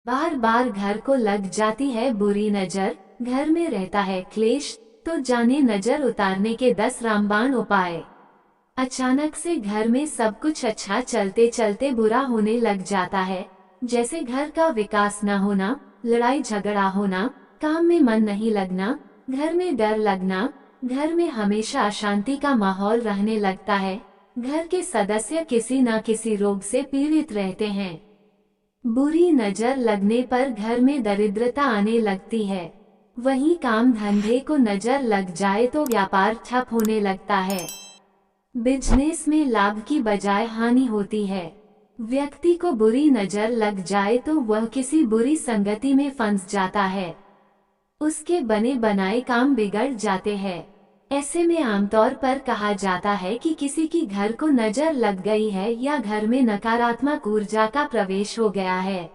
बार बार घर को लग जाती है बुरी नजर, घर में रहता है क्लेश, तो जाने नजर उतारने के 10 रामबाण उपाय। अचानक से घर में सब कुछ अच्छा चलते चलते बुरा होने लग जाता है, जैसे घर का विकास न होना, लड़ाई झगड़ा होना, काम में मन नहीं लगना, घर में डर लगना, घर में हमेशा अशांति का माहौल रहने लगता है, घर के सदस्य किसी न किसी रोग से पीड़ित रहते हैं। बुरी नजर लगने पर घर में दरिद्रता आने लगती है। वहीं काम धंधे को नजर लग जाए तो व्यापार ठप होने लगता है। बिजनेस में लाभ की बजाय हानि होती है। व्यक्ति को बुरी नजर लग जाए तो वह किसी बुरी संगति में फंस जाता है। उसके बने बनाए काम बिगड़ जाते हैं। ऐसे में आमतौर पर कहा जाता है कि किसी की घर को नजर लग गई है या घर में नकारात्मक ऊर्जा का प्रवेश हो गया है।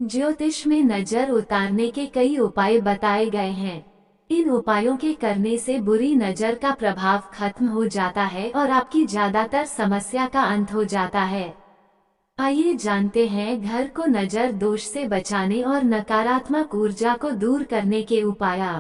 ज्योतिष में नजर उतारने के कई उपाय बताए गए हैं। इन उपायों के करने से बुरी नजर का प्रभाव खत्म हो जाता है और आपकी ज्यादातर समस्या का अंत हो जाता है। आइए जानते हैं घर को नजर दोष से बचाने और नकारात्मक ऊर्जा को दूर करने के उपाय।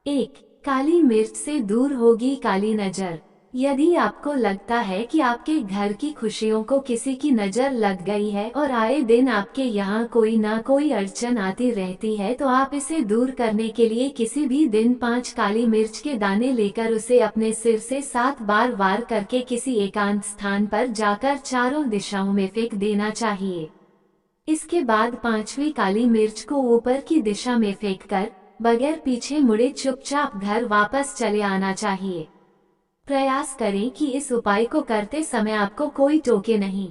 1. काली मिर्च से दूर होगी काली नजर। यदि आपको लगता है कि आपके घर की खुशियों को किसी की नजर लग गई है और आए दिन आपके यहाँ कोई ना कोई अड़चन आती रहती है, तो आप इसे दूर करने के लिए किसी भी दिन 5 काली मिर्च के दाने लेकर उसे अपने सिर से 7 बार वार करके किसी एकांत स्थान पर जाकर चारों दिशाओं में फेंक देना चाहिए। इसके बाद 5वीं काली मिर्च को ऊपर की दिशा में फेंककर बगैर पीछे मुड़े चुपचाप घर वापस चले आना चाहिए। प्रयास करें कि इस उपाय को करते समय आपको कोई टोके नहीं।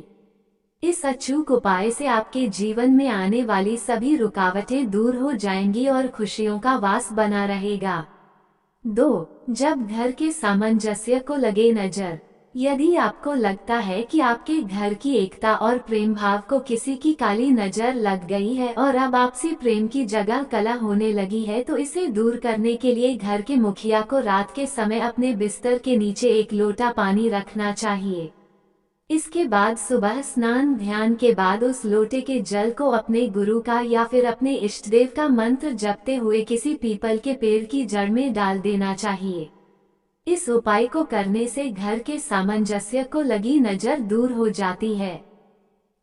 इस अचूक उपाय से आपके जीवन में आने वाली सभी रुकावटें दूर हो जाएंगी और खुशियों का वास बना रहेगा। 2. जब घर के सामंजस्य को लगे नजर। यदि आपको लगता है कि आपके घर की एकता और प्रेम भाव को किसी की काली नजर लग गई है और अब आपसी प्रेम की जगह कलह होने लगी है, तो इसे दूर करने के लिए घर के मुखिया को रात के समय अपने बिस्तर के नीचे 1 लोटा पानी रखना चाहिए। इसके बाद सुबह स्नान ध्यान के बाद उस लोटे के जल को अपने गुरु का या फिर अपने इष्टदेव का मंत्र जपते हुए किसी पीपल के पेड़ की जड़ में डाल देना चाहिए। इस उपाय को करने से घर के सामंजस्य को लगी नजर दूर हो जाती है।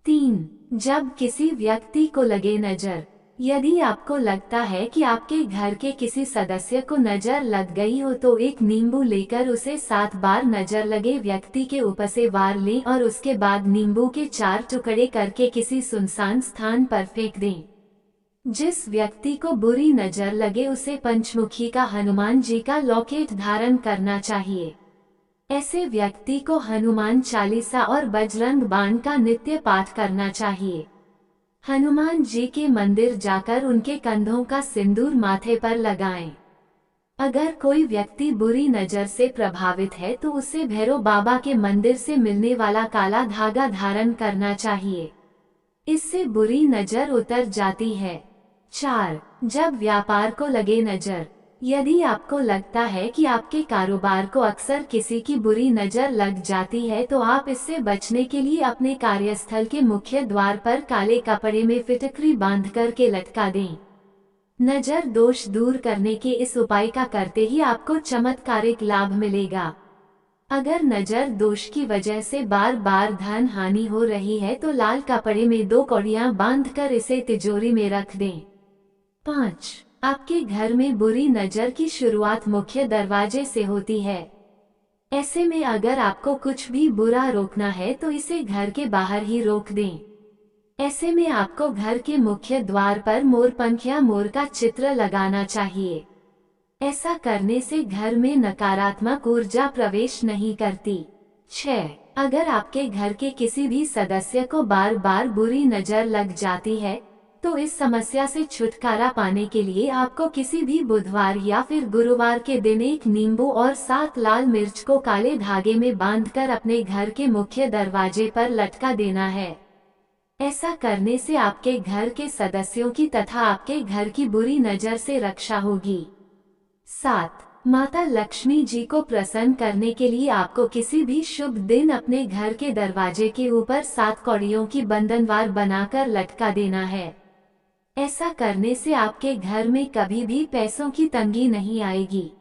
3. जब किसी व्यक्ति को लगे नजर। यदि आपको लगता है कि आपके घर के किसी सदस्य को नजर लग गई हो, तो 1 नींबू लेकर उसे 7 बार नजर लगे व्यक्ति के ऊपर से वार लें और उसके बाद नींबू के 4 टुकड़े करके किसी सुनसान स्थान पर फेंक दें। जिस व्यक्ति को बुरी नजर लगे उसे पंचमुखी का हनुमान जी का लॉकेट धारण करना चाहिए। ऐसे व्यक्ति को हनुमान चालीसा और बजरंग बाण का नित्य पाठ करना चाहिए। हनुमान जी के मंदिर जाकर उनके कंधों का सिंदूर माथे पर लगाएं। अगर कोई व्यक्ति बुरी नजर से प्रभावित है तो उसे भैरव बाबा के मंदिर से मिलने वाला काला धागा धारण करना चाहिए। इससे बुरी नजर उतर जाती है। 4. जब व्यापार को लगे नजर। यदि आपको लगता है कि आपके कारोबार को अक्सर किसी की बुरी नजर लग जाती है, तो आप इससे बचने के लिए अपने कार्यस्थल के मुख्य द्वार पर काले कपड़े में फिटकरी बांध कर के लटका दें। नजर दोष दूर करने के इस उपाय का करते ही आपको चमत्कारिक लाभ मिलेगा। अगर नजर दोष की वजह से बार बार धन हानि हो रही है, तो लाल कपड़े में 2 कौड़ियां बांधकर इसे तिजोरी में रख दें। 5. आपके घर में बुरी नजर की शुरुआत मुख्य दरवाजे से होती है। ऐसे में अगर आपको कुछ भी बुरा रोकना है तो इसे घर के बाहर ही रोक दें। ऐसे में आपको घर के मुख्य द्वार पर मोरपंख या मोर का चित्र लगाना चाहिए। ऐसा करने से घर में नकारात्मक ऊर्जा प्रवेश नहीं करती। 6. अगर आपके घर के किसी भी सदस्य को बार बार बुरी नजर लग जाती है, तो इस समस्या से छुटकारा पाने के लिए आपको किसी भी बुधवार या फिर गुरुवार के दिन 1 नींबू और 7 लाल मिर्च को काले धागे में बांधकर अपने घर के मुख्य दरवाजे पर लटका देना है। ऐसा करने से आपके घर के सदस्यों की तथा आपके घर की बुरी नजर से रक्षा होगी। 7. माता लक्ष्मी जी को प्रसन्न करने के लिए आपको किसी भी शुभ दिन अपने घर के दरवाजे के ऊपर 7 कौड़ियों की बंधनवार बनाकर लटका देना है। ऐसा करने से आपके घर में कभी भी पैसों की तंगी नहीं आएगी।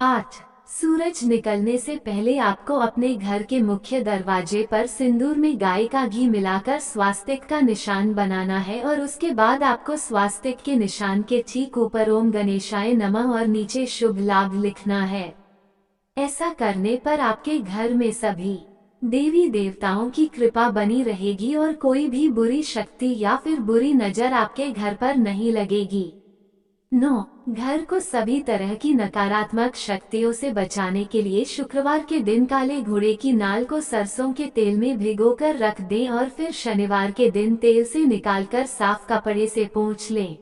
8. सूरज निकलने से पहले आपको अपने घर के मुख्य दरवाजे पर सिंदूर में गाय का घी मिलाकर स्वास्तिक का निशान बनाना है और उसके बाद आपको स्वास्तिक के निशान के ठीक ऊपर ओम गणेशाय नमः और नीचे शुभ लाभ लिखना है। ऐसा करने पर आपके घर में सभी देवी देवताओं की कृपा बनी रहेगी और कोई भी बुरी शक्ति या फिर बुरी नजर आपके घर पर नहीं लगेगी। 9. घर को सभी तरह की नकारात्मक शक्तियों से बचाने के लिए शुक्रवार के दिन काले घोड़े की नाल को सरसों के तेल में भिगोकर रख दें और फिर शनिवार के दिन तेल से निकालकर साफ कपड़े से पोंछ लें।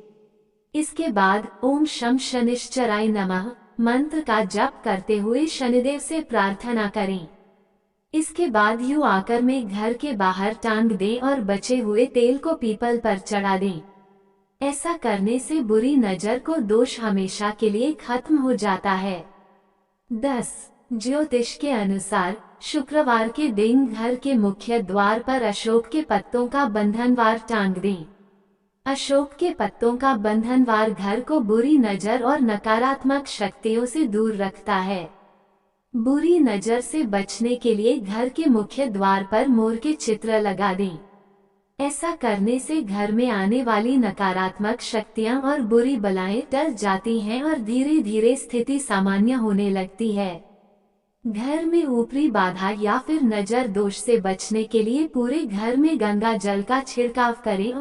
इसके बाद ओम शम शनिश्चराय नमः मंत्र का जप करते हुए शनिदेव से प्रार्थना करें। इसके बाद यू आकर में घर के बाहर टांग दें और बचे हुए तेल को पीपल पर चढ़ा दें। ऐसा करने से बुरी नजर को दोष हमेशा के लिए खत्म हो जाता है। 10. ज्योतिष के अनुसार शुक्रवार के दिन घर के मुख्य द्वार पर अशोक के पत्तों का बंधनवार टांग दें। अशोक के पत्तों का बंधनवार घर को बुरी नजर और नकारात्मक शक्तियों से दूर रखता है। बुरी नजर से बचने के लिए घर के मुख्य द्वार पर मोर के चित्र लगा दें। ऐसा करने से घर में आने वाली नकारात्मक शक्तियां और बुरी बलाएं टल जाती हैं और धीरे धीरे स्थिति सामान्य होने लगती है। घर में ऊपरी बाधा या फिर नजर दोष से बचने के लिए पूरे घर में गंगा जल का छिड़काव करें और